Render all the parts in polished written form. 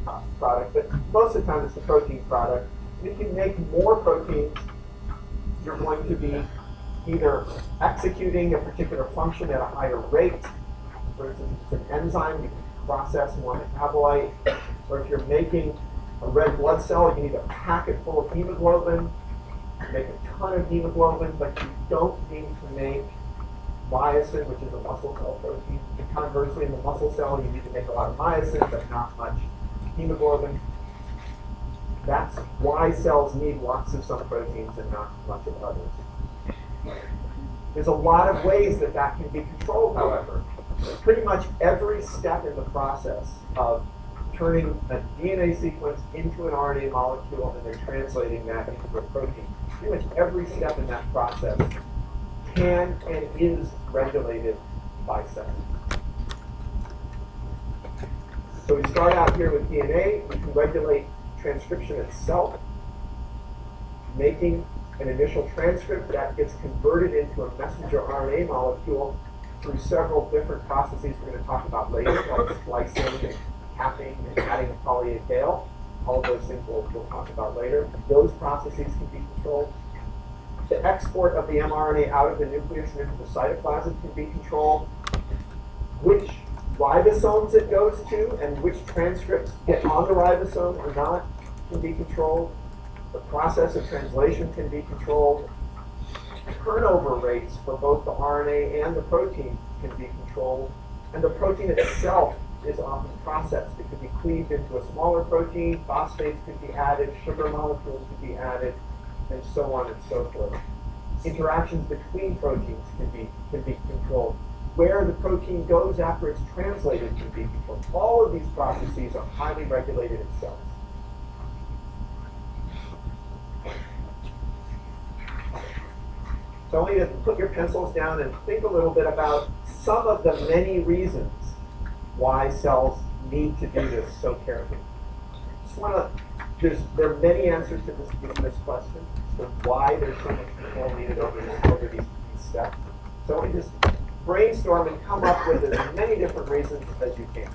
product, but most of the time it's the protein product. And if you make more proteins, you're going to be either executing a particular function at a higher rate. For instance, if it's an enzyme, you can process more metabolite. Or if you're making a red blood cell, you need to pack it full of hemoglobin, make a ton of hemoglobin, but you don't need to make myosin, which is a muscle cell protein. And conversely, in the muscle cell, you need to make a lot of myosin, but not much hemoglobin. That's why cells need lots of some proteins and not much of others. There's a lot of ways that that can be controlled, however. Pretty much every step in the process of turning a DNA sequence into an RNA molecule and then translating that into a protein, pretty much every step in that process can and is regulated by cells. So we start out here with DNA. We can regulate transcription itself, making an initial transcript that gets converted into a messenger RNA molecule through several different processes we're going to talk about later, like splicing and capping and adding a poly A tail. All of those things we'll talk about later. Those processes can be controlled. The export of the mRNA out of the nucleus and into the cytoplasm can be controlled. Which ribosomes it goes to and which transcripts get on the ribosome or not can be controlled. The process of translation can be controlled. Turnover rates for both the RNA and the protein can be controlled. And the protein itself is often processed. It could be cleaved into a smaller protein, phosphates could be added, sugar molecules could be added, and so on and so forth. Interactions between proteins can be controlled. Where the protein goes after it's translated can be controlled. All of these processes are highly regulated in cells. So I want you to put your pencils down and think a little bit about some of the many reasons why cells need to do this so carefully. There are many answers to this question, so why there's so much control needed over these steps. So I want you to just brainstorm and come up with as many different reasons as you can.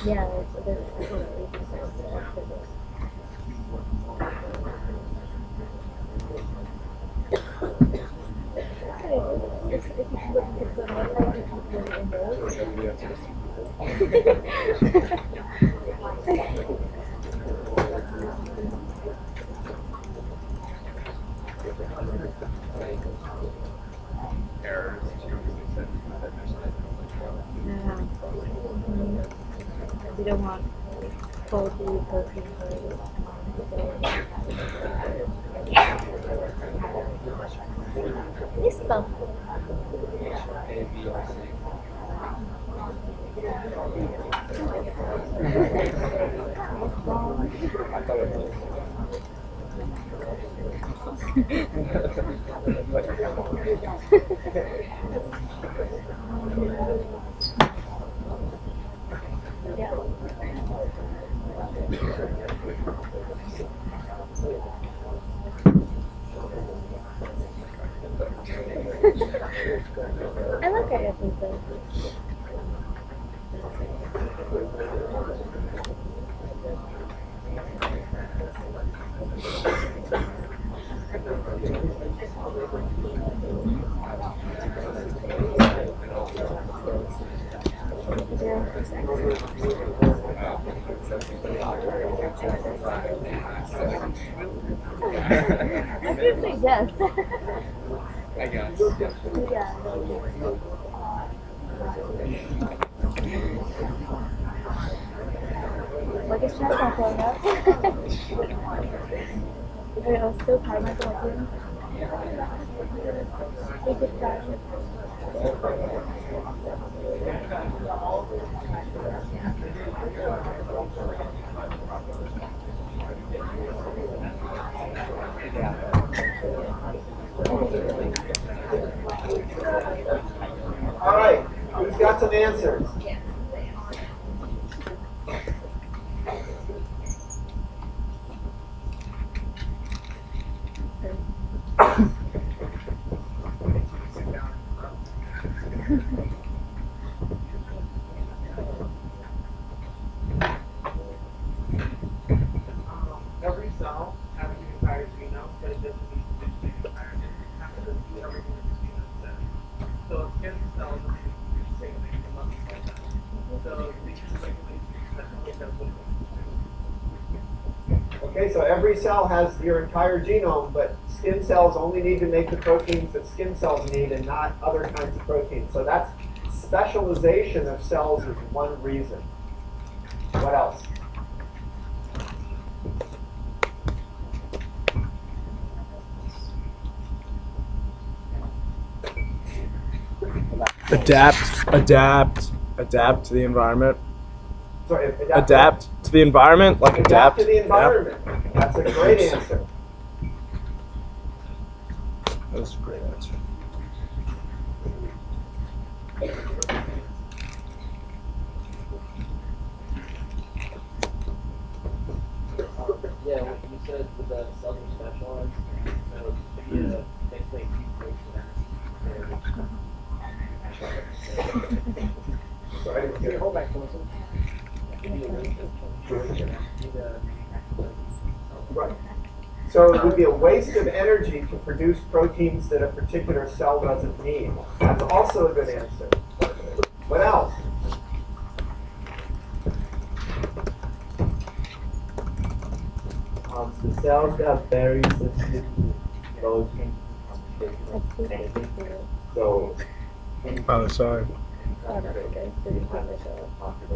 Yeah, we don't want faulty protein Listo. I look at it and think. I can say yes. I guess. Yeah. What is that talking about? Wait, I'll still try my talking. Take it time. Okay, so every cell has your entire genome, but skin cells only need to make the proteins that skin cells need and not other kinds of proteins. So that's specialization of cells is one reason. What else? Adapt to the environment. Sorry, Adapt to the environment, like adapt adapt to the environment. Yep. That's a great answer. That was a great answer. Yeah, what you said with the cells are specialized, so basically Sorry, I didn't hear you. hold back closer. Right. So it would be a waste of energy to produce proteins that a particular cell doesn't need. That's also a good answer. What else? The cells are very sensitive to protein so Oh, sorry. I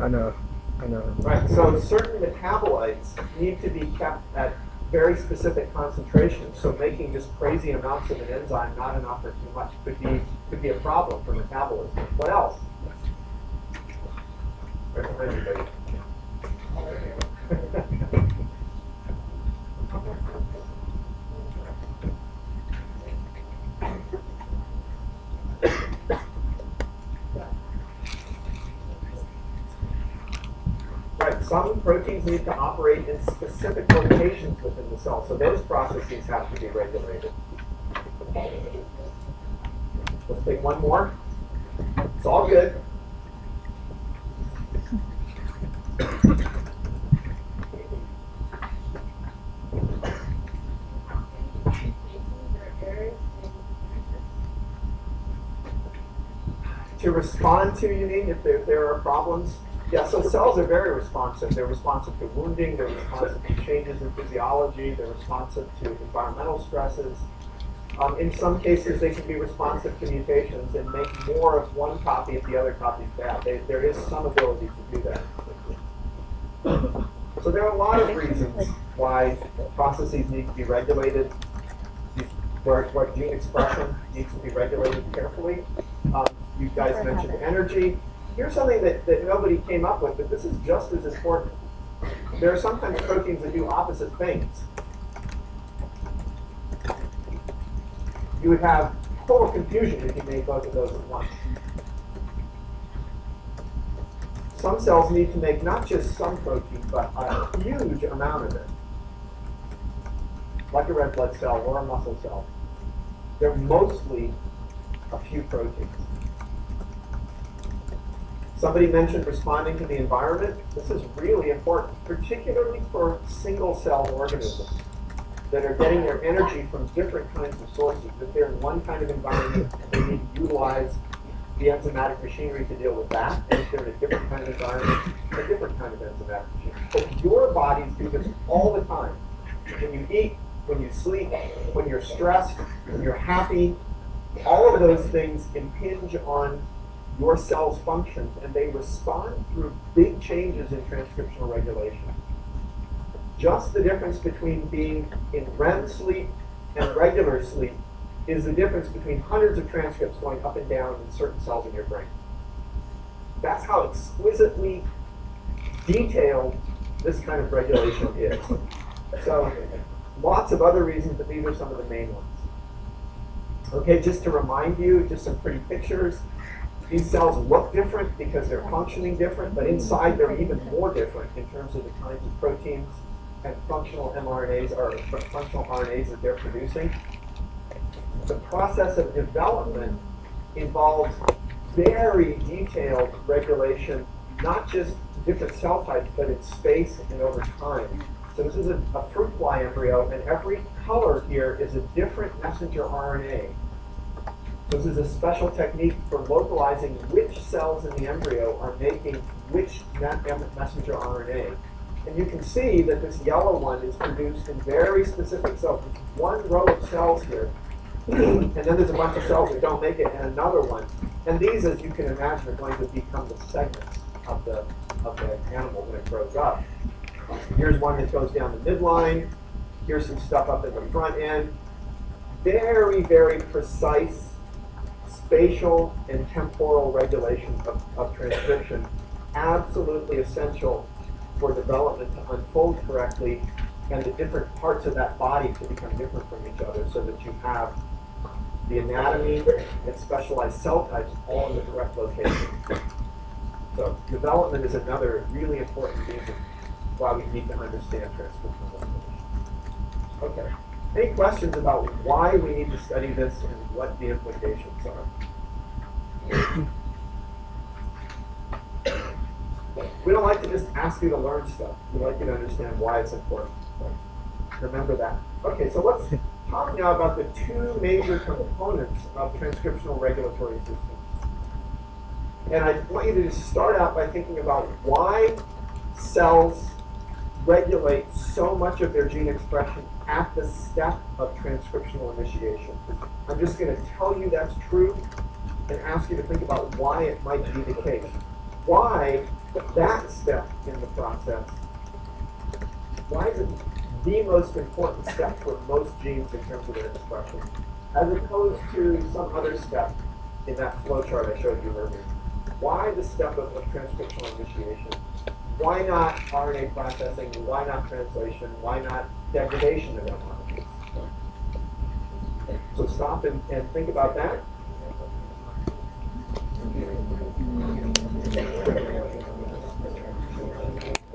know. Right, so certain metabolites need to be kept at very specific concentrations. So making just crazy amounts of an enzyme not enough or too much could be a problem for metabolism. What else? Right behind you, buddy. Right, some proteins need to operate in specific locations within the cell, so those processes have to be regulated. Let's take one more. It's all good. To respond to, you mean, if there are problems? Yeah, so cells are very responsive. They're responsive to wounding, they're responsive to changes in physiology, they're responsive to environmental stresses. In some cases, they can be responsive to mutations and make more of one copy if the other copy is bad. There is some ability to do that. So there are a lot of reasons why processes need to be regulated, where gene expression needs to be regulated carefully. You guys mentioned energy. Here's something that nobody came up with, but this is just as important. There are sometimes proteins that do opposite things. You would have total confusion if you made both of those at once. Some cells need to make not just some protein, but a huge amount of it. Like a red blood cell or a muscle cell. They're mostly a few proteins. Somebody mentioned responding to the environment. This is really important, particularly for single-cell organisms that are getting their energy from different kinds of sources. If they're in one kind of environment, they need to utilize the enzymatic machinery to deal with that. And if they're in a different kind of environment, a different kind of enzymatic machinery. But your bodies do this all the time. When you eat, when you sleep, when you're stressed, when you're happy, all of those things impinge on your cell's functions, and they respond through big changes in transcriptional regulation. Just the difference between being in REM sleep and regular sleep is the difference between hundreds of transcripts going up and down in certain cells in your brain. That's how exquisitely detailed this kind of regulation is. So, lots of other reasons, but these are some of the main ones. Okay, just to remind you, just some pretty pictures. These cells look different because they're functioning different, but inside they're even more different in terms of the kinds of proteins and functional mRNAs or functional RNAs that they're producing. The process of development involves very detailed regulation, not just different cell types, but in space and over time. So this is a fruit fly embryo, and every color here is a different messenger RNA. This is a special technique for localizing which cells in the embryo are making which messenger RNA. And you can see that this yellow one is produced in very specific cells. There's one row of cells here, and then there's a bunch of cells that don't make it, and another one. And these, as you can imagine, are going to become the segments of the animal when it grows up. Here's one that goes down the midline. Here's some stuff up in the front end. Very, very precise spatial and temporal regulation of transcription. Absolutely essential for development to unfold correctly and the different parts of that body to become different from each other so that you have the anatomy and specialized cell types all in the correct location. So development is another really important reason why we need to understand transcriptional regulation. Okay. Any questions about why we need to study this and what the implications are? We don't like to just ask you to learn stuff. We like you to understand why it's important. So remember that. Okay, so let's talk now about the two major components of transcriptional regulatory systems. And I want you to just start out by thinking about why cells regulate so much of their gene expression at the step of transcriptional initiation. I'm just going to tell you that's true and ask you to think about why it might be the case. Why that step in the process, why is it the most important step for most genes in terms of their expression, as opposed to some other step in that flow chart I showed you earlier? Why the step of transcriptional initiation? Why not RNA processing? Why not translation? Why not degradation of mRNA? So stop and think about that.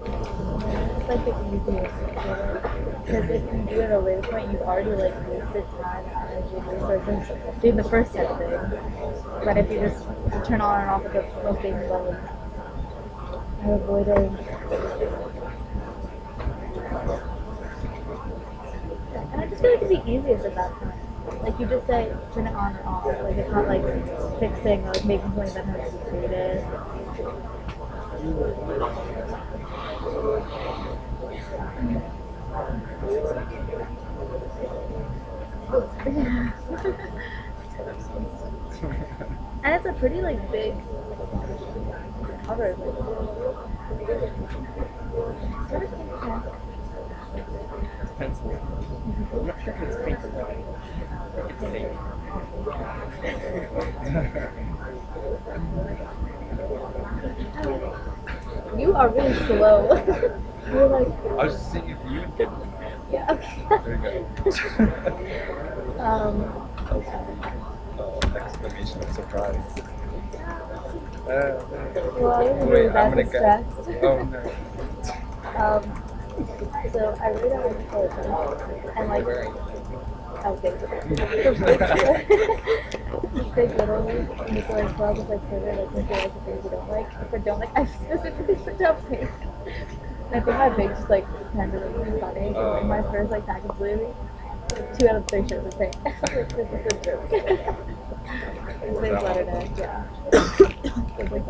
It's like the easiest, because if you do it at a later point, you've already like wasted time, energy, resources doing the first step thing. But if you just turn on and off at the most basic level, you're avoiding. And I just feel like it's the easiest at that point. Like you just say turn it on or off. Like it's not like fixing or like making something that has to be created. And it's a pretty like big cover. Pencil. I'm not sure if it's pink or white. You are really slow. You're like. I was just seeing if you would get it. Yeah. Okay. There you go. Exclamation of surprise. Well, I was Wait, really I'm bad gonna stressed. Oh no. So I read on my phone and like big literally and you like 12 is like favorite like if you like the things you don't like. If I don't like I specifically put down pink. And I think my big just like kind of like funny. Like my first like package literally 2 out of 3 shirts are pink. Like this is a joke. It's big letter day, yeah. It's like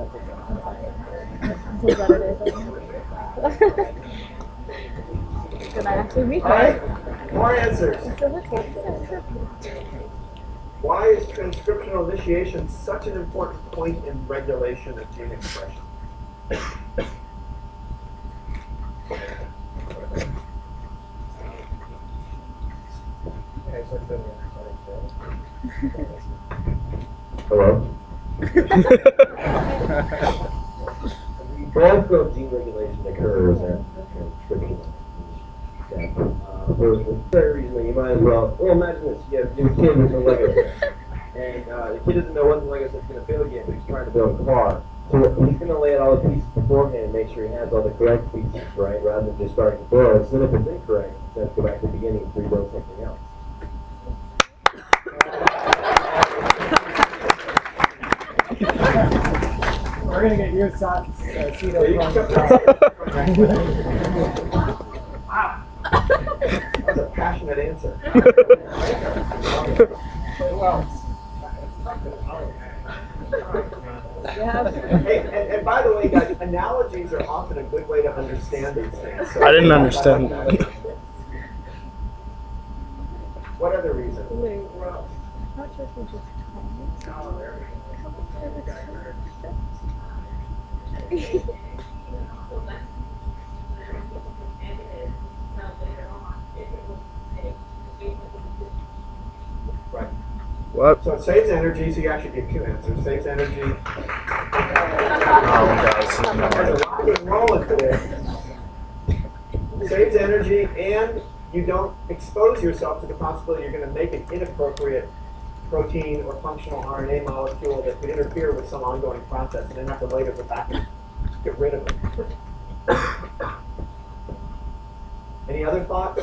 letter day. Did I actually read All right, that? more answers. So what's that? Why is transcriptional initiation such an important point in regulation of gene expression? Hello? Bulk of gene regulation occurs at transcriptional step. For the very reason, you might as well imagine this. You have your kid with a Lego set, and the kid doesn't know what the Lego set's going to build yet, but he's trying to build a car. So he's going to lay out all the pieces beforehand and make sure he has all the correct pieces, right, rather than just starting to build. So then if it's incorrect, he has to go back to the beginning and rebuild something else. We're gonna get your socks. Wow. That's a passionate answer. Well, Yeah. And by the way, guys, analogies are often a good way to understand these things. So I didn't understand that. What other reason? Wait, not sure if we just Right. What? So it saves energy, so you actually get two answers. Saves energy. Oh, There's a lot of rolling today. Saves energy, and you don't expose yourself to the possibility you're going to make an inappropriate protein or functional RNA molecule that could interfere with some ongoing process and then have to later go back and get rid of it. Any other thoughts?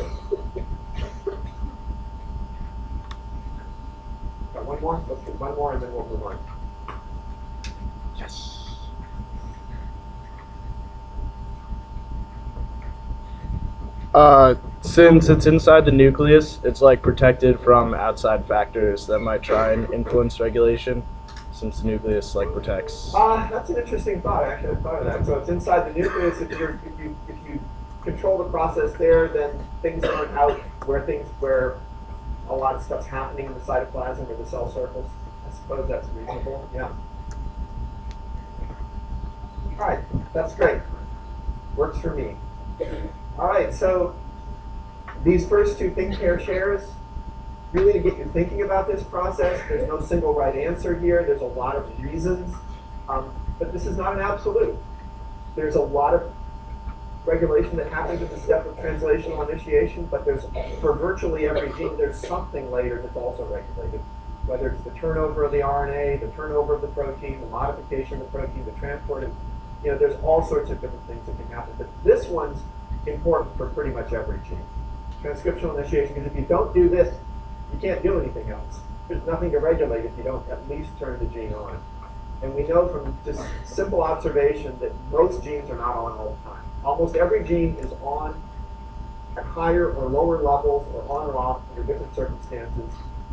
Got one more? Let's do one more and then we'll move on. Yes. Since it's inside the nucleus, it's like protected from outside factors that might try and influence regulation. Since the nucleus like protects. That's an interesting thought. I actually hadn't thought of that. So it's inside the nucleus. If you control the process there, then things aren't out where a lot of stuff's happening in the cytoplasm or the cell surface. I suppose that's reasonable. Yeah. All right, that's great. Works for me. All right, so these first two think pair shares, really to get you thinking about this process. There's no single right answer here. There's a lot of reasons, but this is not an absolute. There's a lot of regulation that happens at the step of translational initiation, but there's, for virtually every gene, there's something later that's also regulated. Whether it's the turnover of the RNA, the turnover of the protein, the modification of the protein, the transport of, there's all sorts of different things that can happen. But this one's important for pretty much every gene. Transcriptional initiation, because if you don't do this, you can't do anything else. There's nothing to regulate if you don't at least turn the gene on. And we know from just simple observation that most genes are not on all the time. Almost every gene is on at higher or lower levels or on or off under different circumstances,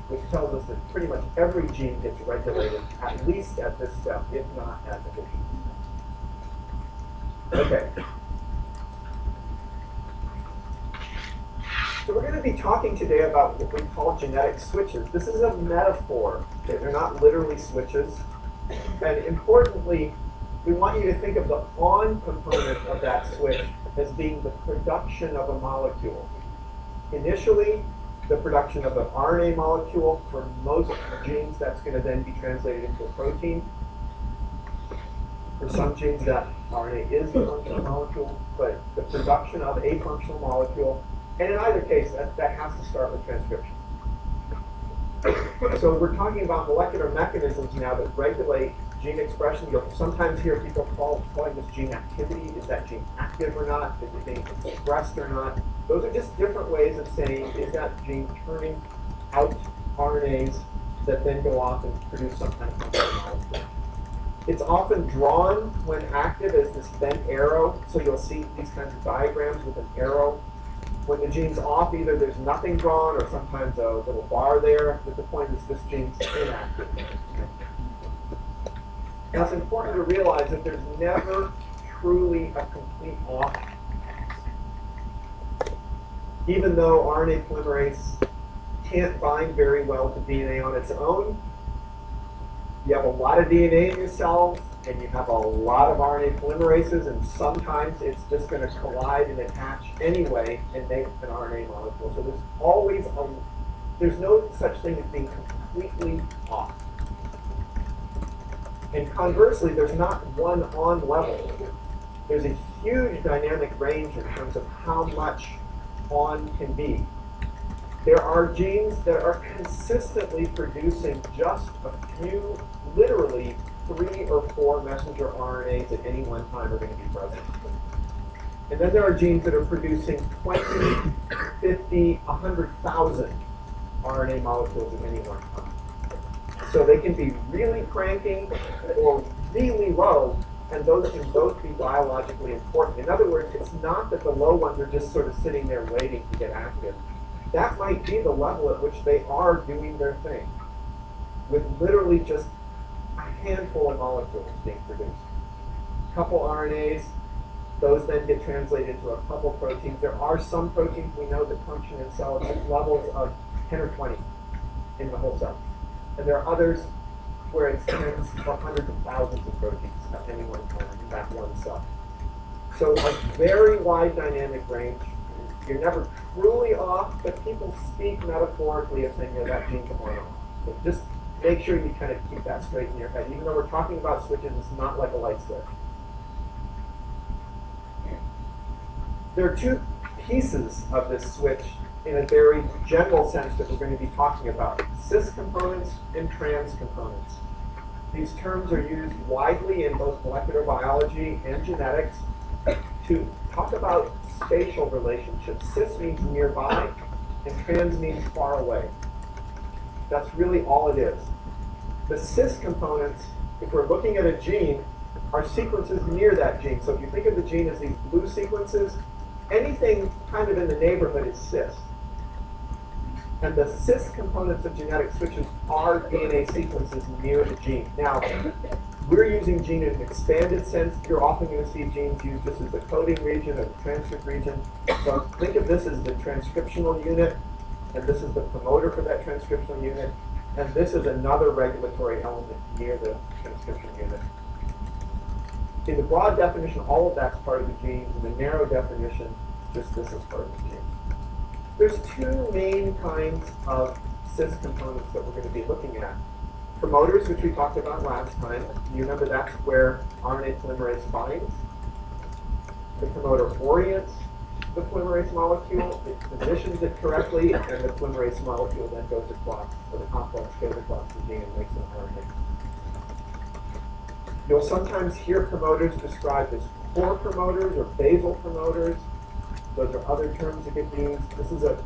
which tells us that pretty much every gene gets regulated at least at this step, if not at the division step. Okay. So we're going to be talking today about what we call genetic switches. This is a metaphor. Okay? They're not literally switches. And importantly, we want you to think of the on component of that switch as being the production of a molecule. Initially, the production of an RNA molecule. For most genes, that's going to then be translated into a protein. For some genes, that RNA is the functional molecule, but the production of a functional molecule. And in either case, that has to start with transcription. So we're talking about molecular mechanisms now that regulate gene expression. You'll sometimes hear people calling this gene activity. Is that gene active or not? Is it being expressed or not? Those are just different ways of saying, is that gene turning out RNAs that then go off and produce some kind of functional molecule? It's often drawn when active as this bent arrow. So you'll see these kinds of diagrams with an arrow. When the gene's off, either there's nothing drawn or sometimes a little bar there. But the point is this gene's inactive. Now it's important to realize that there's never truly a complete off. Even though RNA polymerase can't bind very well to DNA on its own, you have a lot of DNA in your cells, and you have a lot of RNA polymerases, and sometimes it's just going to collide and attach anyway and make an RNA molecule. So there's no such thing as being completely off. And conversely, there's not one on level. There's a huge dynamic range in terms of how much on can be. There are genes that are consistently producing just a few, literally 3 or 4 messenger RNAs at any one time are going to be present. And then there are genes that are producing 20, 50, 100,000 RNA molecules at any one time. So they can be really cranking or really low, and those can both be biologically important. In other words, it's not that the low ones are just sort of sitting there waiting to get active. That might be the level at which they are doing their thing, with literally just a handful of molecules being produced. A couple RNAs, those then get translated into a couple proteins. There are some proteins we know that function in cells at levels of 10 or 20 in the whole cell. And there are others where it's tens or hundreds of thousands of proteins at any one time in that one cell. So a very wide dynamic range. You're never truly off, but people speak metaphorically of saying, that gene's on off. So just make sure you kind of keep that straight in your head. Even though we're talking about switches, it's not like a light switch. There are two pieces of this switch in a very general sense that we're going to be talking about: cis components and trans components. These terms are used widely in both molecular biology and genetics to talk about spatial relationships. Cis means nearby, and trans means far away. That's really all it is. The cis components, if we're looking at a gene, are sequences near that gene. So if you think of the gene as these blue sequences, anything kind of in the neighborhood is cis. And the cis components of genetic switches are DNA sequences near the gene. Now, we're using gene in an expanded sense. You're often going to see genes used just as the coding region or the transcript region. So think of this as the transcriptional unit, and this is the promoter for that transcriptional unit, and this is another regulatory element near the transcription unit. In the broad definition, all of that's part of the gene. In the narrow definition, just this is part of the gene. There's two main kinds of cis components that we're going to be looking at. Promoters, which we talked about last time. You remember that's where RNA polymerase binds. The promoter orients the polymerase molecule, it positions it correctly, and the polymerase molecule then goes across, or the complex goes across the gene and makes an RNA. You'll sometimes hear promoters described as core promoters or basal promoters. Those are other terms that get used. This is a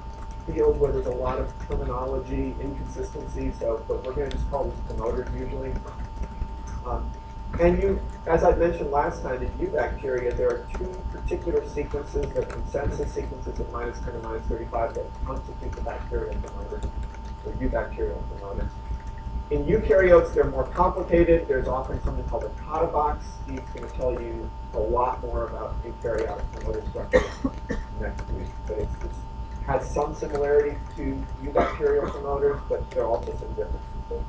field where there's a lot of terminology inconsistency, but we're going to just call these promoters usually. And as I mentioned last time, in eubacteria, there are two particular sequences, the consensus sequences of -10 and -35 that constitute the bacterial promoters, or eubacterial promoters. In eukaryotes, they're more complicated. There's often something called a kata box. Steve's going to tell you a lot more about eukaryotic promoter structure next week. But it has some similarities to eubacterial promoters, but there are also some differences.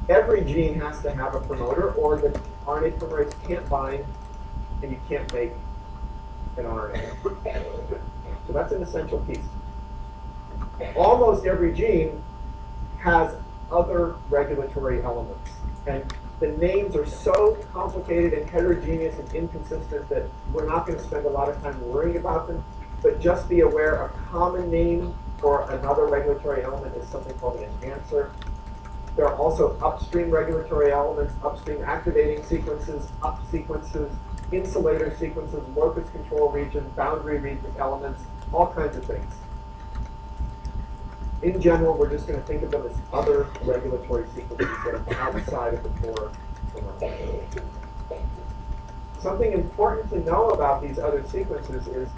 Every gene has to have a promoter, or the RNA polymerase can't bind, and you can't make an RNA. So that's an essential piece. Almost every gene has other regulatory elements. And the names are so complicated and heterogeneous and inconsistent that we're not going to spend a lot of time worrying about them, but just be aware a common name for another regulatory element is something called an enhancer. There are also upstream regulatory elements, upstream activating sequences, up sequences, insulator sequences, locus control region, boundary region elements, all kinds of things. In general, we're just going to think of them as other regulatory sequences that are outside of the core. Something important to know about these other sequences is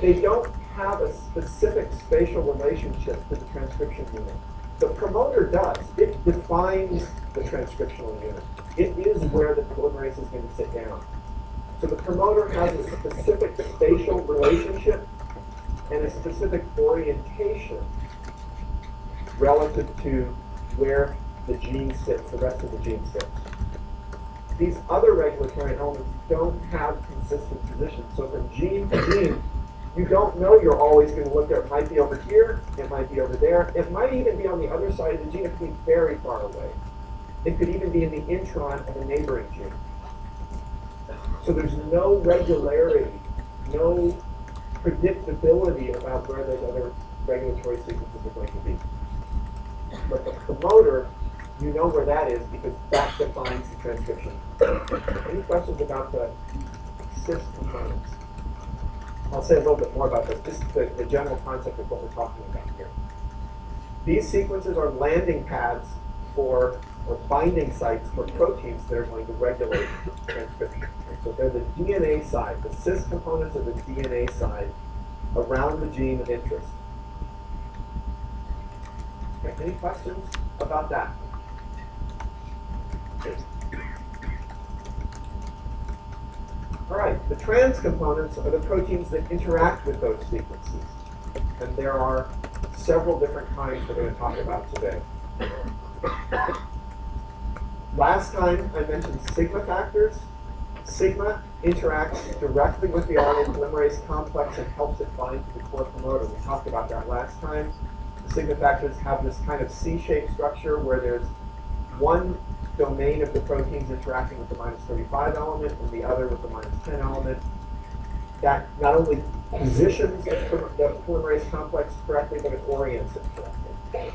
they don't have a specific spatial relationship to the transcription unit. The promoter does. It defines the transcriptional unit. It is where the polymerase is going to sit down. So the promoter has a specific spatial relationship and a specific orientation relative to where the gene sits, the rest of the gene sits. These other regulatory elements don't have consistent positions. So from gene to gene, you don't know you're always going to look there. It might be over here, it might be over there. It might even be on the other side of the gene. It could be very far away. It could even be in the intron of a neighboring gene. So there's no regularity, no predictability about where those other regulatory sequences are going to be. But the promoter, you know where that is because that defines the transcription. Any questions about the cis components? I'll say a little bit more about this. This is the general concept of what we're talking about here. These sequences are landing pads or binding sites for proteins that are going to regulate transcription. So they're the DNA side. The cis components are the DNA side around the gene of interest. Okay, any questions about that? All right, the trans components are the proteins that interact with those sequences. And there are several different kinds we're going to talk about today. Last time I mentioned sigma factors. Sigma interacts directly with the RNA polymerase complex and helps it bind to the core promoter. We talked about that last time. The sigma factors have this kind of C-shaped structure where there's one domain of the proteins interacting with the -35 element and the other with the -10 element. That not only positions the polymerase complex correctly, but it orients it correctly.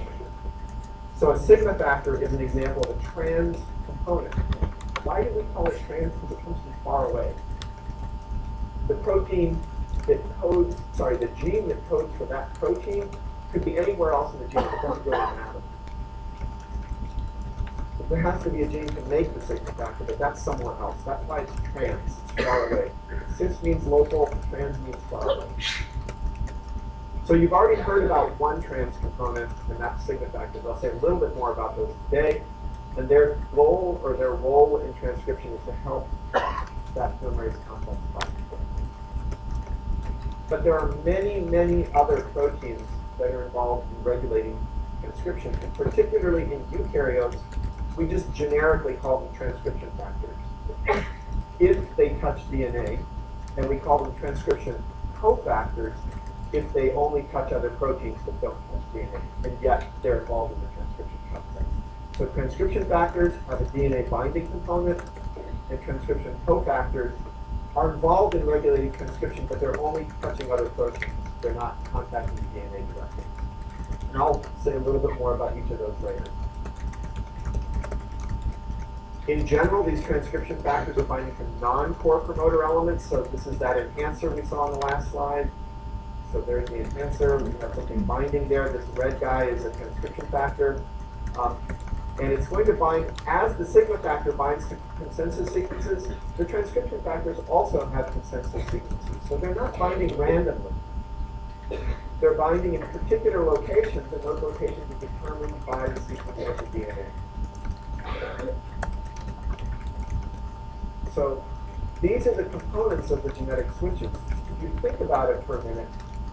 So a sigma factor is an example of a trans component. Why do we call it trans? Because it comes from far away. The protein that codes, the gene that codes for that protein could be anywhere else in the genome. It doesn't really matter. But there has to be a gene to make the sigma factor, but that's somewhere else. That's why it's trans. It's far away. Cis means local, trans means far away. So you've already heard about one trans component, and that's sigma factors. I'll say a little bit more about those today. And their goal or their role in transcription is to help that polymerase complex bind. But there are many, many other proteins that are involved in regulating transcription, and particularly in eukaryotes, we just generically call them transcription factors. If they touch DNA, and we call them transcription cofactors if they only touch other proteins that don't touch DNA, and yet they're involved in the transcription process. So transcription factors have a DNA binding component, and transcription cofactors are involved in regulating transcription, but they're only touching other proteins. They're not contacting the DNA directly. And I'll say a little bit more about each of those later. In general, these transcription factors are binding to non-core promoter elements. So this is that enhancer we saw on the last slide. So there's the enhancer. We have something binding there. This red guy is a transcription factor. And it's going to bind, as the sigma factor binds to consensus sequences, the transcription factors also have consensus sequences. So they're not binding randomly. They're binding in particular locations, and those locations are determined by the sequence of the DNA. So these are the components of the genetic switches. If you think about it for a minute,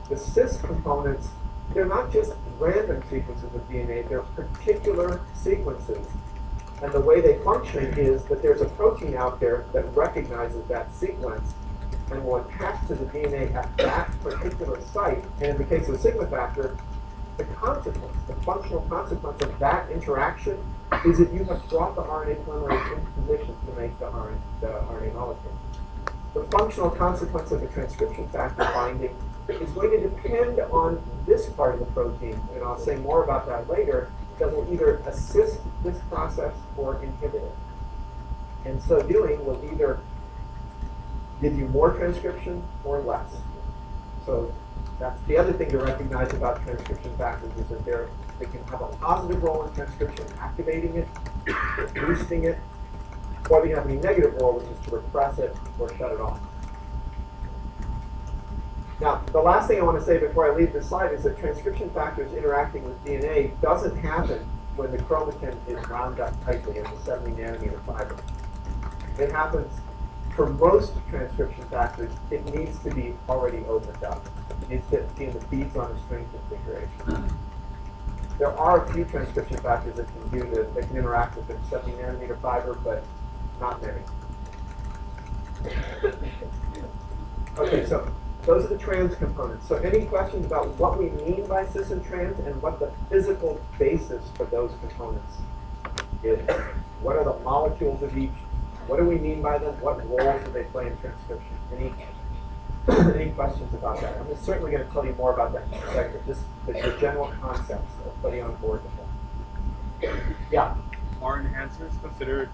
the cis components, they're not just random sequences of DNA, they're particular sequences. And the way they function is that there's a protein out there that recognizes that sequence and will attach to the DNA at that particular site. And in the case of sigma factor, the consequence, the functional consequence of that interaction is that you have brought the RNA polymerase into position to make the RNA molecule. The functional consequence of the transcription factor binding is going to depend on this part of the protein, and I'll say more about that later, that will either assist this process or inhibit it. And so doing will either give you more transcription or less. So that's the other thing to recognize about transcription factors is that they can have a positive role in transcription, activating it, boosting it, or they have a negative role, which is to repress it or shut it off. Now, the last thing I want to say before I leave this slide is that transcription factors interacting with DNA doesn't happen when the chromatin is wound up tightly in the 70 nanometer fiber. It happens for most transcription factors, it needs to be already opened up. It needs to be in the beads on a string configuration. There are a few transcription factors that can interact with the 70 nanometer fiber, but not many. Okay, so those are the trans components. So any questions about what we mean by cis and trans and what the physical basis for those components is? What are the molecules of each? What do we mean by them? What role do they play in transcription? Any questions about that? I'm certainly going to tell you more about that in a second. Just the general concepts of putting on board with that. Yeah? Are enhancers considered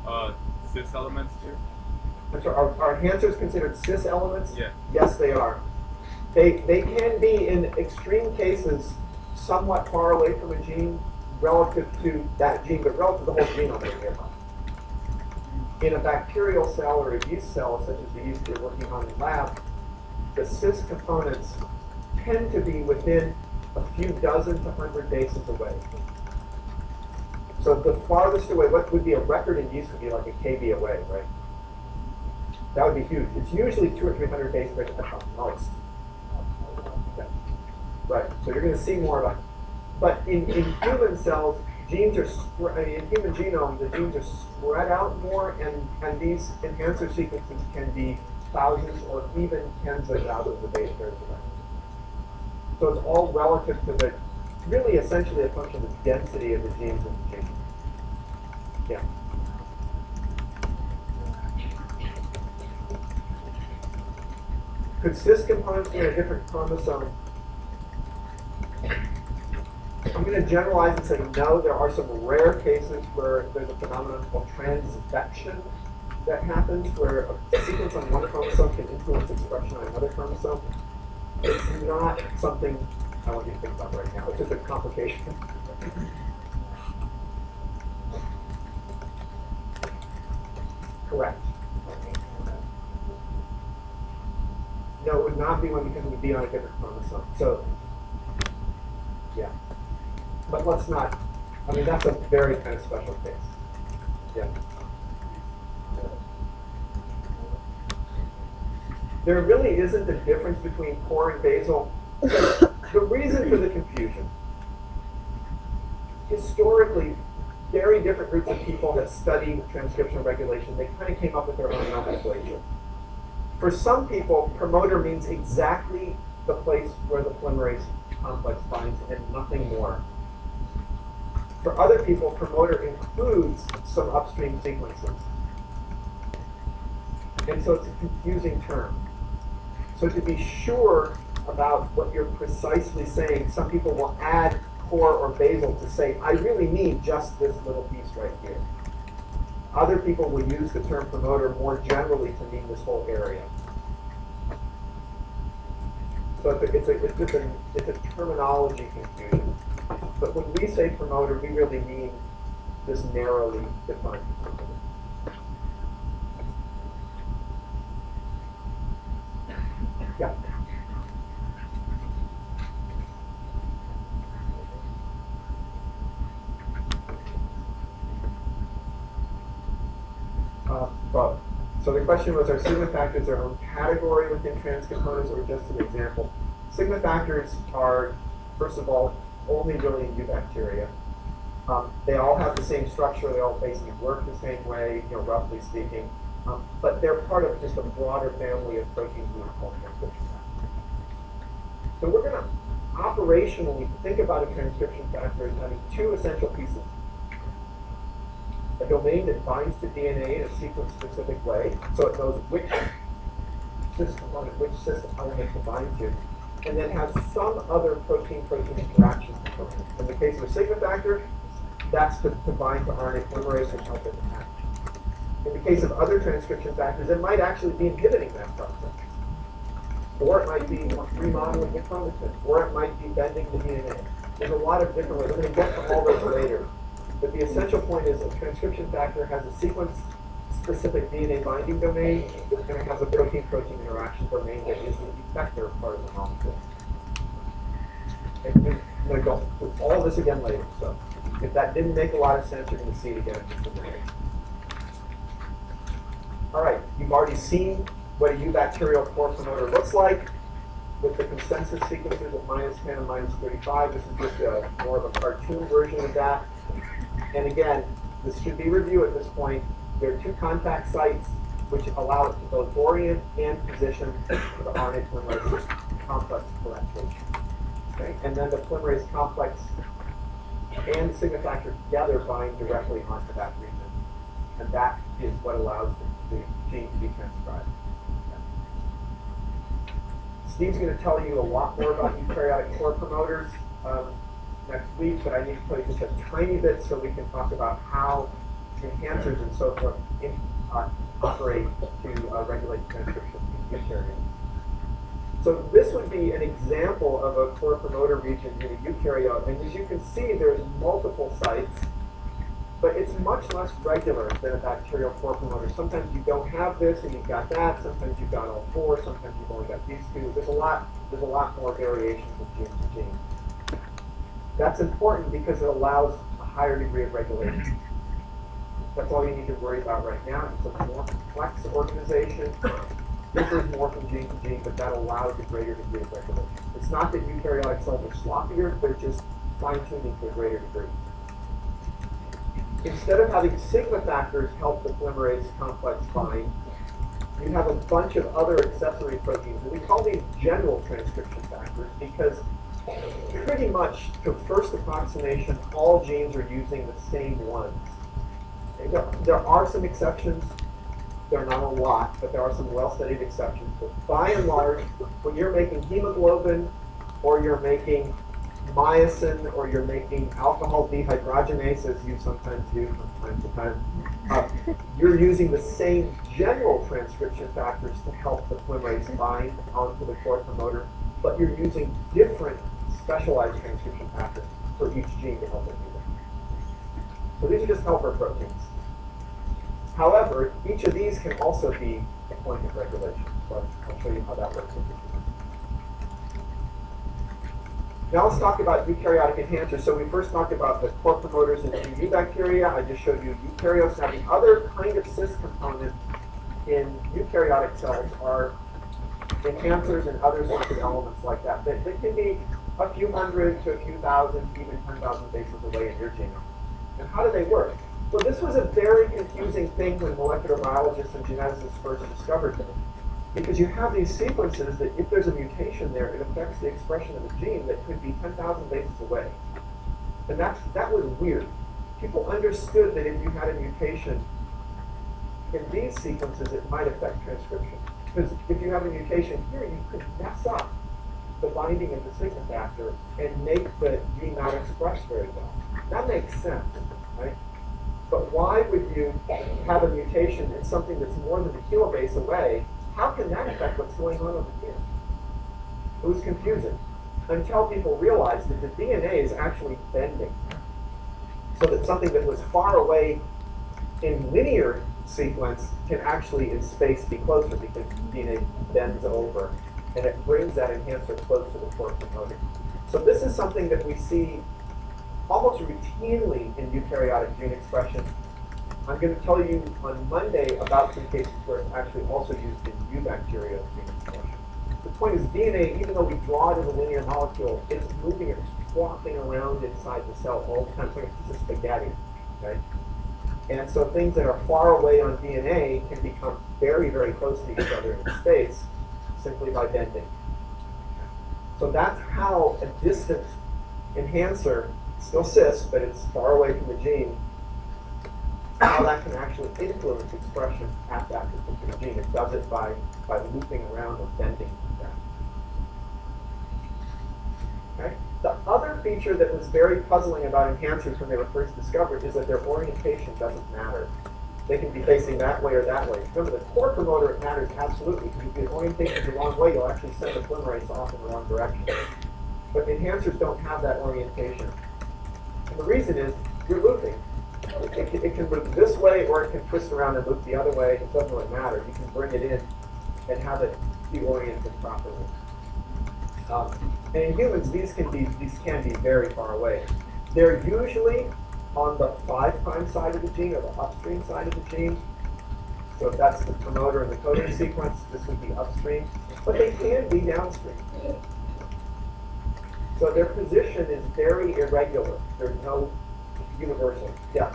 cis elements too? I'm sorry, are enhancers considered cis elements? Yeah. Yes, they are. They can be, in extreme cases, somewhat far away from a gene relative to that gene, but relative to the whole genome that we have. In a bacterial cell or a yeast cell, such as the yeast you're working on in lab, the cis components tend to be within a few dozen to 100 bases away. So the farthest away, what would be a record in use would be like a KB away, right? That would be huge. It's usually 200 or 300 base pairs at the most. Okay. Right. So you're going to see more of it. But in human cells, genes are in human genome, the genes are spread out more, and these enhancer sequences can be thousands or even tens of thousands of base pairs away. So it's all relative to the, really essentially a function of the density of the genes in the gene. Yeah. Could cis components be in a different chromosome? I'm going to generalize and say no. There are some rare cases where there's a phenomenon called transvection that happens, where a sequence on one chromosome can influence expression on another chromosome. It's not something I want you to think about right now. It's just a complication. Correct. No, it would not be one because it would be on a different chromosome. So, yeah. But let's not, I mean, that's a very kind of special case. Yeah. There really isn't a difference between core and basal. The reason for the confusion, historically, very different groups of people that studied transcriptional regulation, they kind of came up with their own nomenclature. For some people, promoter means exactly the place where the polymerase complex binds and nothing more. For other people, promoter includes some upstream sequences. And so it's a confusing term. So to be sure about what you're precisely saying, some people will add core or basal to say, I really mean just this little piece right here. Other people will use the term promoter more generally to mean this whole area. So it's a terminology confusion. But when we say promoter, we really mean this narrowly defined promoter. Yeah. Both. So the question was, are sigma factors their own category within transcomponents or just an example? Sigma factors are, first of all, only really in eubacteria. They all have the same structure. They all basically work the same way, roughly speaking. But they're part of just a broader family of proteins we call transcription factors. So we're going to operationally think about a transcription factor as having two essential pieces. A domain that binds to DNA in a sequence-specific way, so it knows which cis element to bind to, and then has some other protein-protein interaction component. In the case of a sigma factor, that's to bind to RNA polymerase and help it attach. In the case of other transcription factors, it might actually be inhibiting that process. Or it might be remodeling the chromatin, or it might be bending the DNA. There's a lot of different ways. We're going to get to all those later. But the essential point is a transcription factor has a sequence-specific DNA binding domain, and it has a protein-protein interaction domain that is the effector part of the molecule. And I'm going to go through all this again later. So if that didn't make a lot of sense, you're going to see it again in just a minute. All right, you've already seen what a eubacterial core promoter looks like with the consensus sequences of -10 and -35. This is just more of a cartoon version of that. And again, this should be review at this point. There are two contact sites which allow it to both orient and position the RNA polymerase complex correctly. Okay? And then the polymerase complex and sigma factor together bind directly onto that region. And that is what allows the gene to be transcribed. Steve's going to tell you a lot more about eukaryotic core promoters next week, but I need to tell you just a tiny bit so we can talk about how enhancers and so forth operate to regulate transcription in eukaryotes. So this would be an example of a core promoter region in a eukaryote, and as you can see, there's multiple sites, but it's much less regular than a bacterial core promoter. Sometimes you don't have this and you've got that. Sometimes you've got all four. Sometimes you've only got these two. There's a lot more variations from gene to gene. That's important because it allows a higher degree of regulation. That's all you need to worry about right now. It's a more complex organization. Differs more from gene to gene, but that allows a greater degree of regulation. It's not that eukaryotic cells are sloppier, they're just fine-tuning to a greater degree. Instead of having sigma factors help the polymerase complex bind, you have a bunch of other accessory proteins, and we call these general transcription factors because pretty much, to first approximation, all genes are using the same ones. There are some exceptions. There are not a lot, but there are some well-studied exceptions. But by and large, when you're making hemoglobin, or you're making myosin, or you're making alcohol dehydrogenase, as you sometimes do from time to time, you're using the same general transcription factors to help the polymerase bind onto the core promoter, but you're using different specialized transcription factors for each gene to help it do that. So these are just helper proteins. However, each of these can also be a point of regulation. So I'll show you how that works. Now let's talk about eukaryotic enhancers. So we first talked about the core promoters in eubacteria. I just showed you eukaryotes. Now the other kind of cis component in eukaryotic cells are enhancers and other sorts of elements like that. They can be a few hundred to a few thousand, even 10,000 bases away in your genome. And how do they work? Well, this was a very confusing thing when molecular biologists and geneticists first discovered them. Because you have these sequences that if there's a mutation there, it affects the expression of a gene that could be 10,000 bases away. And that was weird. People understood that if you had a mutation in these sequences, it might affect transcription. Because if you have a mutation here, you could mess up the binding of the sigma factor and make the gene not express very well. That makes sense, right? But why would you have a mutation in something that's more than a kilobase away? How can that affect what's going on over here? It was confusing until people realized that the DNA is actually bending. So that something that was far away in linear sequence can actually in space be closer because DNA bends over and it brings that enhancer close to the core promoter. So this is something that we see almost routinely in eukaryotic gene expression. I'm going to tell you on Monday about some cases where it's actually also used in eubacteria gene expression. The point is DNA, even though we draw it as a linear molecule, it's moving, it's swapping around inside the cell all the time. It's like a piece of spaghetti, okay? And so things that are far away on DNA can become very, very close to each other in space simply by bending. So that's how a distant enhancer, still cis, but it's far away from the gene, how that can actually influence expression at that particular gene. It does it by looping around or bending that. Okay? The other feature that was very puzzling about enhancers when they were first discovered is that their orientation doesn't matter. They can be facing that way or that way. Remember, the core promoter, it matters absolutely, because if the orientation is the wrong way, you'll actually send the polymerase off in the wrong direction. But enhancers don't have that orientation. And the reason is, you're looping. It can loop this way, or it can twist around and loop the other way. It doesn't really matter. You can bring it in and have it be oriented properly. And in humans, these can be very far away. They're usually on the 5' side of the gene, or the upstream side of the gene. So if that's the promoter in the coding sequence, this would be upstream. But they can be downstream. So their position is very irregular. There's no universal. Yeah.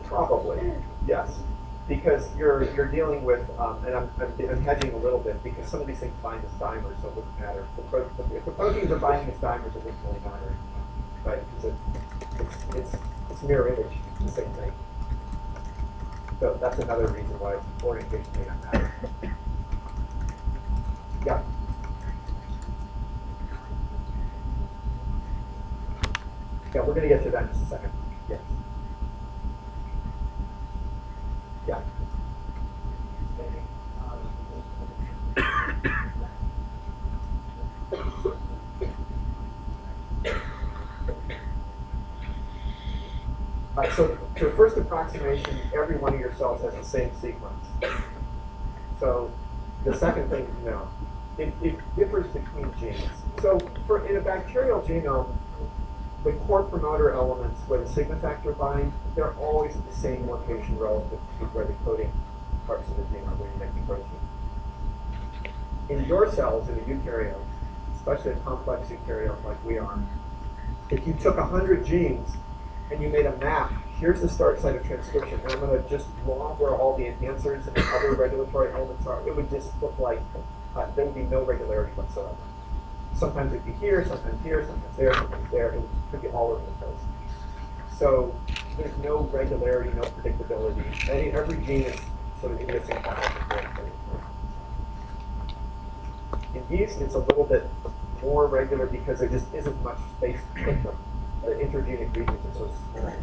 Probably, yes. Because you're dealing with, and I'm hedging a little bit, because some of these things bind as dimers, so it wouldn't matter. If the proteins are binding as dimers, it wouldn't really matter, right? Because it's mirror image, the same thing. So that's another reason why orientation may not matter. Yeah. Yeah, we're going to get to that in just a second. Yes. Yeah. All right, so to a first approximation, every one of your cells has the same sequence. So the second thing to know it differs between genes. So in a bacterial genome, the core promoter elements where the sigma factor bind, they're always at the same location relative to where the coding parts of the gene are, where you make the protein. In your cells, in a eukaryote, especially a complex eukaryote like we are, if you took 100 genes and you made a map, here's the start site of transcription, and I'm going to just draw where all the enhancers and other regulatory elements are, it would just look like there would be no regularity whatsoever. Sometimes it'd be here, sometimes there, sometimes there. It could be all over the place. So there's no regularity, no predictability. Every gene is sort of idiosyncratic. In yeast, it's a little bit more regular because there just isn't much space to pick them. The intergenic regions are so small.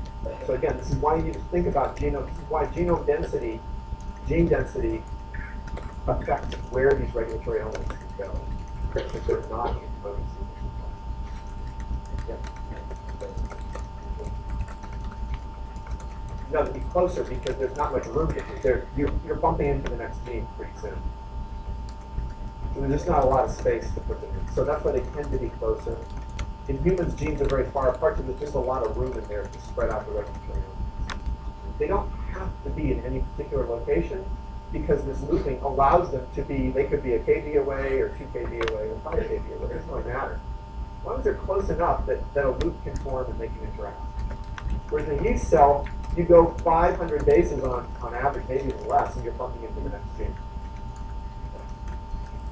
So again, this is why you need to think about genome. This is why genome density, gene density, affects where these regulatory elements can go. If they're not in coding sequences. Yeah. You got to be closer because there's not much room. You're bumping into the next gene pretty soon. So there's just not a lot of space to put them in. So that's why they tend to be closer. In humans, genes are very far apart, so there's just a lot of room in there to spread out the regulatory elements. They don't have to be in any particular location because this looping allows them to be, they could be a kb away or 2 kb away or 5 kb away. It doesn't really matter. As long as they're close enough that a loop can form and they can interact. Whereas in a yeast cell, you go 500 bases on average, maybe even less, and you're bumping into the next gene.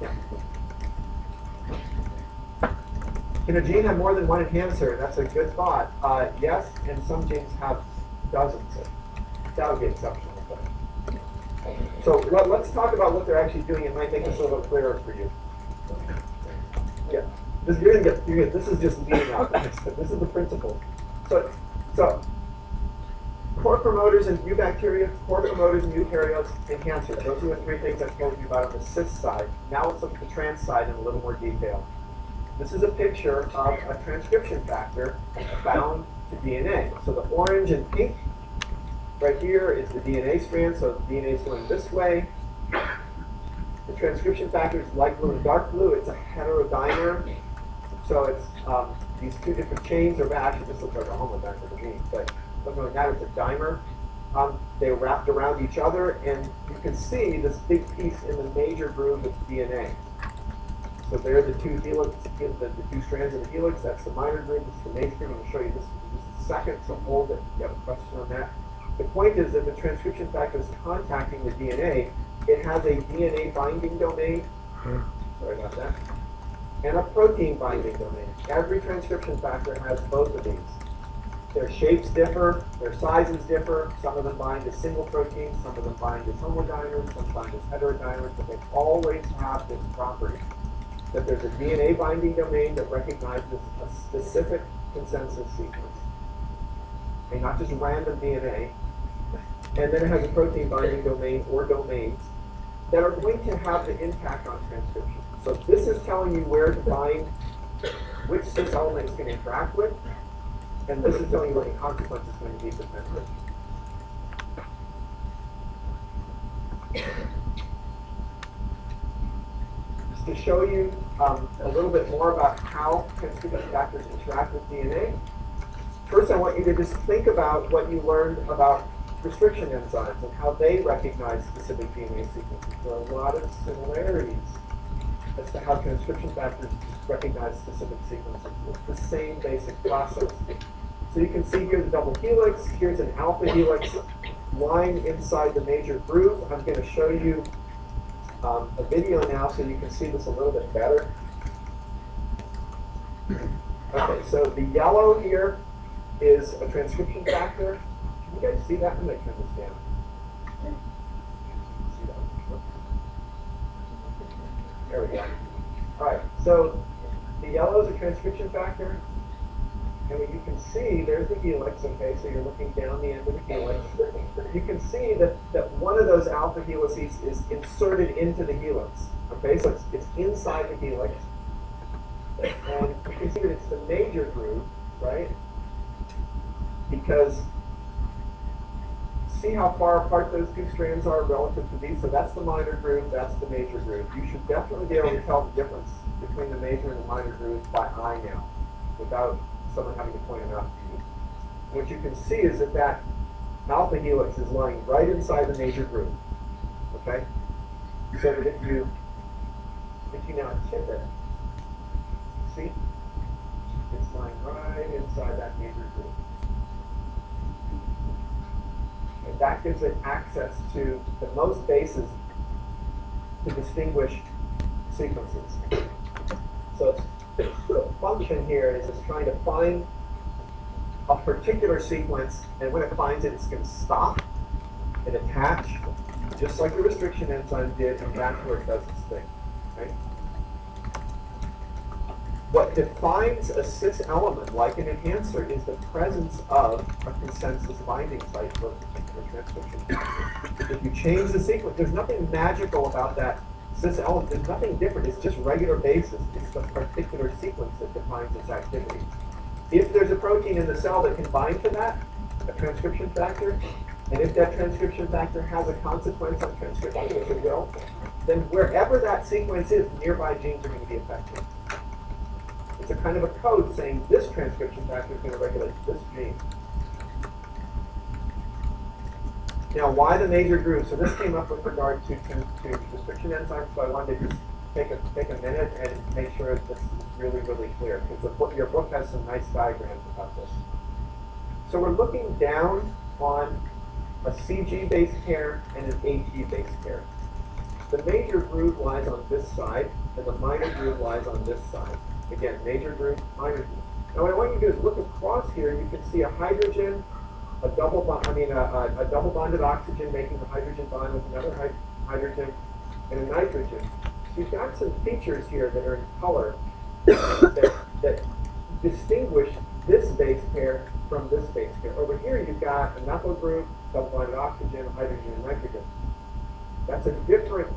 Yeah. Can a gene have more than one enhancer? That's a good thought. Yes, and some genes have dozens. That would be exceptional. So let's talk about what they're actually doing. It might make this a little clearer for you. Yeah, you're gonna get. This is just leading out. This is the principle. So core promoters in eubacteria, core promoters in eukaryotes, enhancers. Those are the three things I told you about on the cis side. Now let's look at the trans side in a little more detail. This is a picture of a transcription factor bound to DNA. So the orange and pink right here is the DNA strand, so the DNA is going this way. The transcription factor is light blue and dark blue. It's a heterodimer. So it's these two different chains, or actually this looks like a homodimer to me, but doesn't really matter, it's a dimer. They're wrapped around each other, and you can see this big piece in the major groove of DNA. So there are the two helix, the two strands of the helix. That's the minor groove. This is the major groove. I'm going to show you this in just a second, so hold it. If you have a question on that. The point is that the transcription factor is contacting the DNA. It has a DNA binding domain. Sorry about that. And a protein binding domain. Every transcription factor has both of these. Their shapes differ, their sizes differ. Some of them bind as single proteins, some of them bind as homodimers, some bind as heterodimers, but they always have this property that there's a DNA binding domain that recognizes a specific consensus sequence. Okay, not just random DNA. And then it has a protein binding domain or domains that are going to have the impact on transcription. So this is telling you where to bind, which cis element it's going to interact with, and this is telling you what the consequence is going to be for transcription. Just to show you a little bit more about how transcription factors interact with DNA, first I want you to just think about what you learned about restriction enzymes and how they recognize specific DNA sequences. There are a lot of similarities as to how transcription factors recognize specific sequences. It's the same basic process. So you can see here the double helix. Here's an alpha helix lying inside the major groove. I'm going to show you a video now so you can see this a little bit better. Okay, so the yellow here is a transcription factor. Can you guys see that? I'm going to turn this down. See that? There we go. All right, so the yellow is a transcription factor. And what you can see, there's the helix, okay, so you're looking down the end of the helix. You can see that one of those alpha helices is inserted into the helix, okay, so it's inside the helix. And you can see that it's the major groove, right? Because see how far apart those two strands are relative to these? So that's the minor groove, that's the major groove. You should definitely be able to tell the difference between the major and the minor grooves by eye now, without someone having to point them out to you. What you can see is that that alpha helix is lying right inside the major groove. Okay? So that if you now tip it, see? It's lying right inside that major groove. And that gives it access to the most bases to distinguish sequences. So the function here is it's trying to find a particular sequence, and when it finds it, it's going to stop and attach, just like the restriction enzyme did, and that's where it does its thing. Right? What defines a cis element, like an enhancer, is the presence of a consensus binding site for a particular transcription factor. If you change the sequence, there's nothing magical about that cis element. There's nothing different. It's just regular basis. It's the particular sequence that defines its activity. If there's a protein in the cell that can bind to that, a transcription factor, and if that transcription factor has a consequence on transcription, which it will, then wherever that sequence is, nearby genes are going to be affected. It's a kind of a code saying this transcription factor is going to regulate this gene. Now, why the major groove? So this came up with regard to restriction enzymes, so I wanted to just take a minute and make sure this is really, really clear, because your book has some nice diagrams about this. So we're looking down on a CG base pair and an AG base pair. The major groove lies on this side, and the minor groove lies on this side. Again, major groove, minor groove. Now what I want you to do is look across here. You can see a hydrogen, a double bonded oxygen making the hydrogen bond with another hydrogen, and a nitrogen. So you've got some features here that are in color that distinguish this base pair from this base pair. Over here you've got a methyl group, double bonded oxygen, hydrogen, and nitrogen. That's a different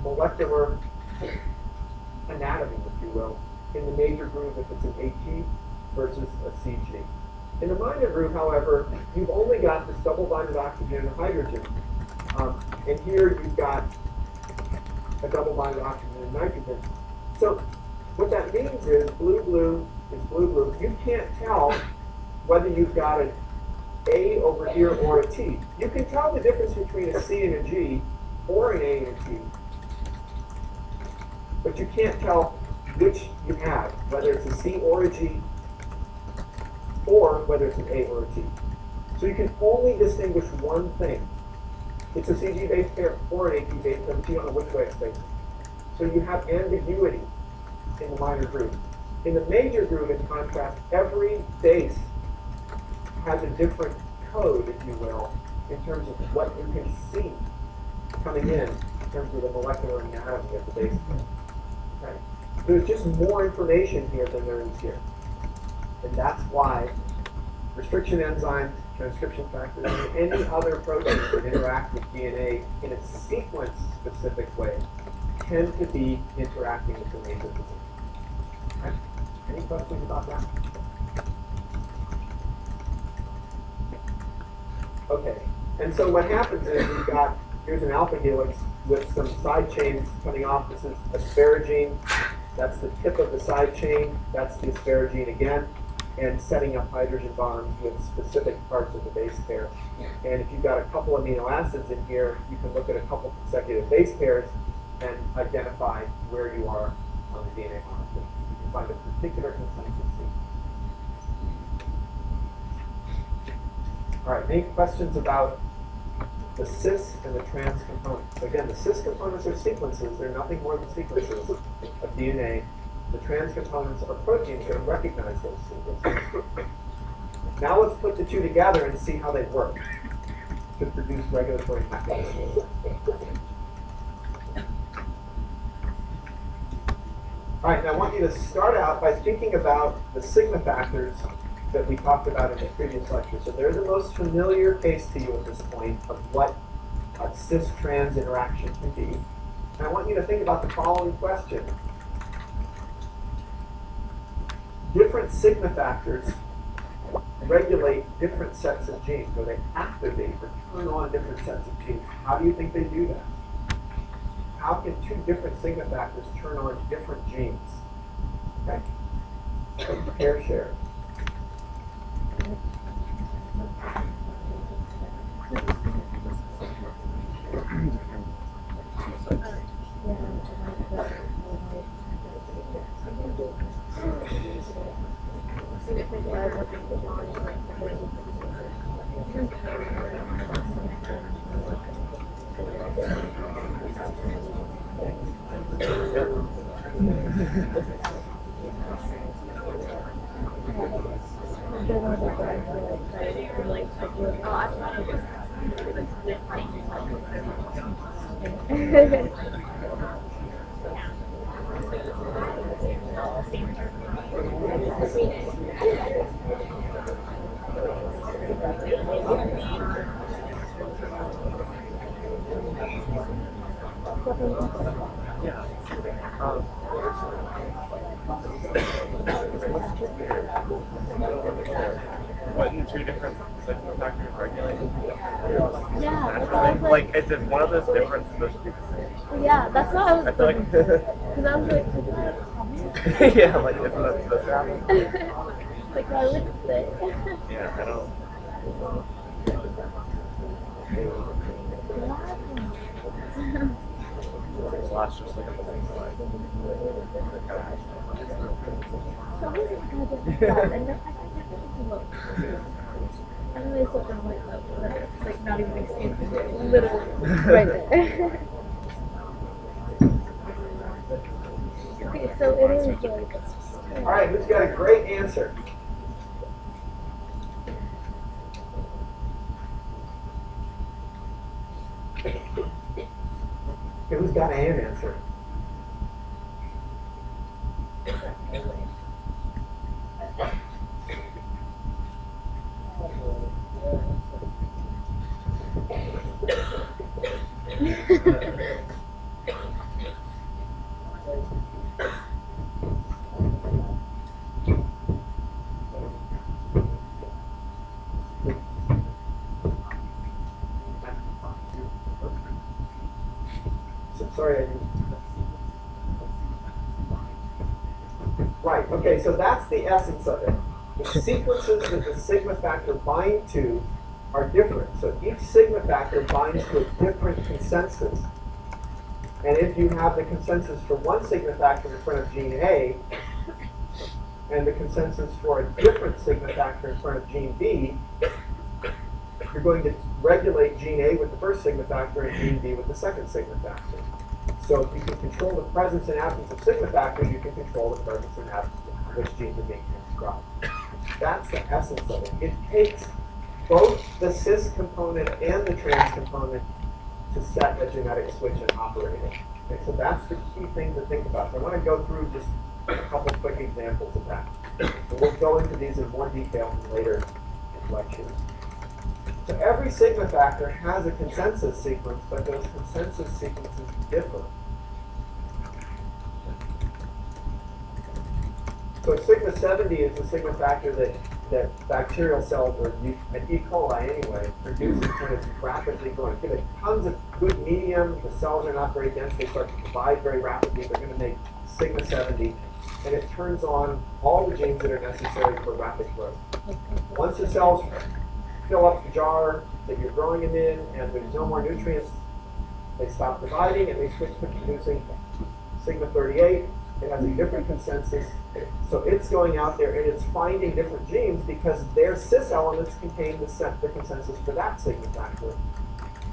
molecular anatomy, if you will, in the major groove if it's an AG versus a CG. In the minor groove, however, you've only got this double bonded oxygen and hydrogen. And here you've got a double bonded oxygen and nitrogen. So what that means is blue is blue. You can't tell whether you've got an A over here or a T. You can tell the difference between a C and a G or an A and a T. But you can't tell which you have, whether it's a C or a G, or whether it's an A or a T. So you can only distinguish one thing. It's a CG base pair or an AG base pair, but you don't know which way it's facing. So you have ambiguity in the minor groove. In the major groove, in contrast, every base has a different code, if you will, in terms of what you can see coming in terms of the molecular anatomy of the base pair. Okay. There's just more information here than there is here. And that's why restriction enzymes, transcription factors, and any other proteins that interact with DNA in a sequence-specific way tend to be interacting with the major position. Okay. Any questions about that? Okay. And so what happens is we've got, here's an alpha helix with some side chains coming off. This is asparagine. That's the tip of the side chain. That's the asparagine again. And setting up hydrogen bonds with specific parts of the base pair. And if you've got a couple amino acids in here, you can look at a couple consecutive base pairs and identify where you are on the DNA molecule. You can find a particular consensus sequence. All right, any questions about the cis and the trans components? So again, the cis components are sequences. They're nothing more than sequences of DNA. The trans components are proteins that recognize those sequences. Now let's put the two together and see how they work to produce regulatory mechanisms. All right, now I want you to start out by thinking about the sigma factors that we talked about in the previous lecture. So they're the most familiar case to you at this point of what a cis-trans interaction can be. And I want you to think about the following question. Different sigma factors regulate different sets of genes, or they activate or turn on different sets of genes. How do you think they do that? How can two different sigma factors turn on different genes? Okay? Pair share. Wouldn't two different sigma factors regulate? Yeah, that's what I was Like, is it one of those different supposed to be the same? yeah, that's what I was I feel like, because I was like, yeah, like, isn't that supposed to happen? like why would they? Yeah, I don't. Slash just like a thing, like. So I was like, God, that's bad. And then I look. And then they sort of like that, but it's like not even an excuse, literally right there. Okay, so it is like. All right, who's got a great answer? Okay, who's got an answer? Sorry, I didn't. Right, okay, so that's the essence of it. The sequences that the sigma factor bind to are different. So each sigma factor binds to a different consensus. And if you have the consensus for one sigma factor in front of gene A, and the consensus for a different sigma factor in front of gene B, you're going to regulate gene A with the first sigma factor and gene B with the second sigma factor. So if you can control the presence and absence of sigma factors, you can control the presence and absence of which genes are being transcribed. That's the essence of it. It takes both the cis component and the trans component to set a genetic switch and operate it. Okay, so that's the key thing to think about. So I want to go through just a couple quick examples of that. And we'll go into these in more detail in later lectures. So every sigma factor has a consensus sequence, but those consensus sequences differ. So sigma 70 is the sigma factor that bacterial cells, or E. coli anyway, produces when it's rapidly growing. Give it tons of good medium, the cells are not very dense, they start to divide very rapidly, they're going to make sigma 70, and it turns on all the genes that are necessary for rapid growth. Once the cells fill up the jar that you're growing them in, and there's no more nutrients, they stop dividing and they switch to producing sigma 38. It has a different consensus. So it's going out there and it's finding different genes because their cis elements contain the consensus for that sigma factor.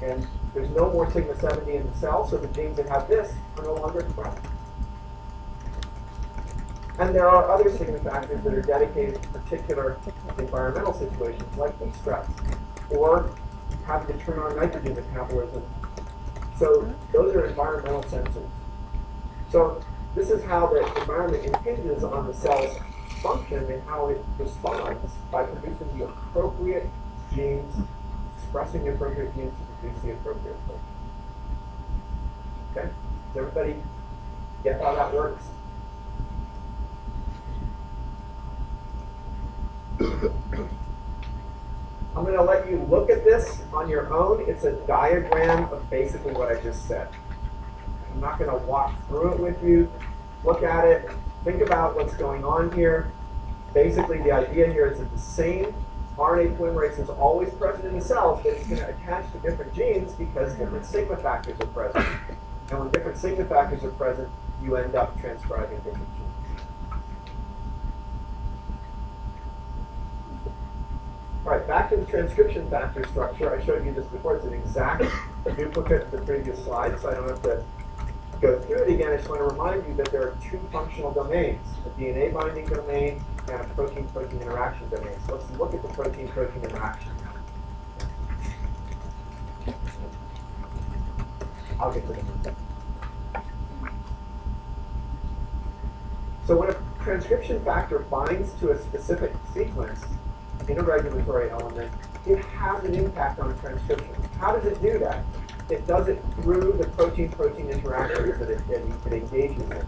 And there's no more sigma 70 in the cell, so the genes that have this are no longer expressed. And there are other sigma factors that are dedicated to particular environmental situations like heat stress or having to turn on nitrogen metabolism. So those are environmental sensors. So this is how the environment impinges on the cell's function and how it responds by producing the appropriate genes, expressing the appropriate genes to produce the appropriate protein. Okay? Does everybody get how that works? I'm going to let you look at this on your own. It's a diagram of basically what I just said. I'm not going to walk through it with you. Look at it. Think about what's going on here. Basically, the idea here is that the same RNA polymerase is always present in the cells, but it's going to attach to different genes because different sigma factors are present. And when different sigma factors are present, you end up transcribing different genes. All right, back to the transcription factor structure. I showed you this before. It's an exact duplicate of the previous slide, so I don't have to go through it again. I just want to remind you that there are two functional domains, a DNA binding domain and a protein-protein interaction domain. So let's look at the protein-protein interaction. I'll get to that. So when a transcription factor binds to a specific sequence in a regulatory element, it has an impact on transcription. How does it do that? It does it through the protein-protein interactions that it engages in.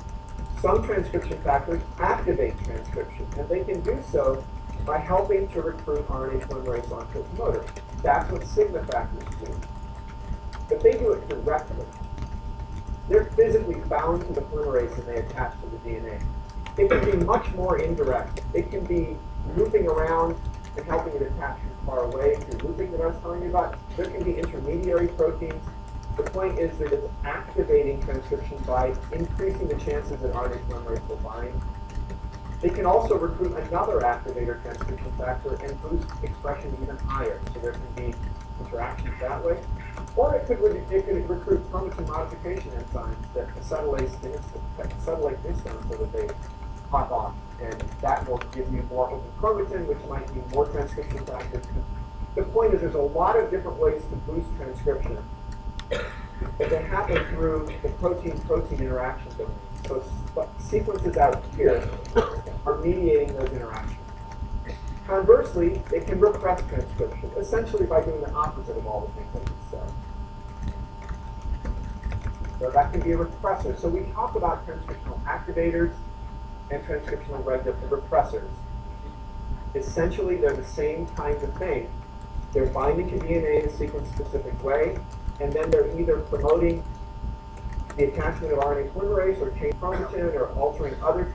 Some transcription factors activate transcription, and they can do so by helping to recruit RNA polymerase onto a promoter. That's what sigma factors do. But they do it directly. They're physically bound to the polymerase and they attach to the DNA. It can be much more indirect. It can be looping around and helping it attach from far away through looping that I was telling you about. There can be intermediary proteins. The point is that it's activating transcription by increasing the chances that RNA polymerase will bind. They can also recruit another activator transcription factor and boost expression even higher. So there can be interactions that way. Or it could recruit chromatin modification enzymes that acetylate histones so that they pop off. And that will give you more open chromatin, which might mean more transcription factors. The point is there's a lot of different ways to boost transcription. But they happen through the protein-protein interaction domain. So sequences out here are mediating those interactions. Conversely, they can repress transcription, essentially by doing the opposite of all the things I just said. So that can be a repressor. So we talk about transcriptional activators and transcriptional repressors. Essentially, they're the same kind of thing. They're binding to DNA in a sequence-specific way, and then they're either promoting the attachment of RNA polymerase or chain chromatin or altering other